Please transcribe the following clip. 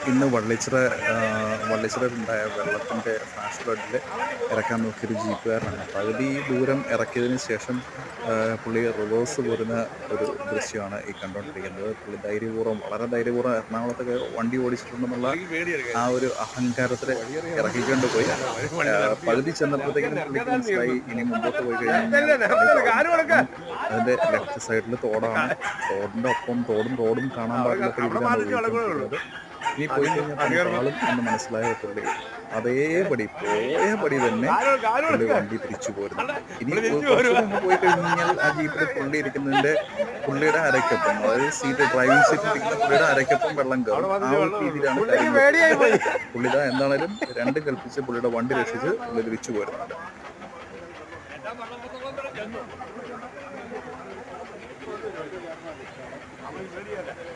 ഇന്ന് വള്ളിച്ചിറയിലുണ്ടായ വെള്ളത്തിൻ്റെ ഫ്ലാഷ് ഫ്ലഡിൽ ഇറക്കാൻ നോക്കിയൊരു ജീപ്പുകാരനാണ്. പകുതി ദൂരം ഇറക്കിയതിന് ശേഷം പുള്ളി റിവേഴ്സ് പോരുന്ന ഒരു ദൃശ്യമാണ് ഈ കണ്ടുകൊണ്ടിരിക്കുന്നത്. പുള്ളി വളരെ ധൈര്യപൂർവ്വം എറണാകുളത്തൊക്കെ വണ്ടി ഓടിച്ചിട്ടുണ്ടെന്നുള്ള ആ ഒരു അഹങ്കാരത്തിൽ ഇറക്കിക്കൊണ്ട് പോയി. പകുതി ചെന്നപ്പോഴത്തേക്കും പുള്ളിക്ക് മനസ്സിലായി ഇനി മുമ്പോട്ട് പോയി കഴിഞ്ഞാൽ അതിൻ്റെ ലെഫ്റ്റ് സൈഡിൽ തോടാണ്. തോടിൻ്റെ ഒപ്പം റോഡും കാണാൻ പാടില്ലാത്ത രീതിയിലാണ് ഒഴുകിക്കൊണ്ടിരിക്കുന്നത്. ഇനി പോയി കഴിഞ്ഞാൽ ആളും എന്ന് മനസ്സിലായ പുള്ളി അതേപടി പോയ പടി തന്നെ പുള്ളി വണ്ടി തിരിച്ചു പോരുന്നു. ഇനി പോയി കഴിഞ്ഞാൽ ആ ജീപ്പിൽ പുള്ളിയുടെ അരയ്ക്കൊപ്പം, അതായത് ഡ്രൈവിംഗ് സീറ്റിൽ ഇരിക്കുന്ന പുള്ളിയുടെ അരയ്ക്കൊപ്പം വെള്ളം കയറും. ആ ഒരു രീതിയിലാണ് പുള്ളിത എന്താണേലും രണ്ടും കൽപ്പിച്ച് പുള്ളിയുടെ വണ്ടി രക്ഷിച്ച് പുള്ളി തിരിച്ചു പോരുന്നുണ്ട്. I'm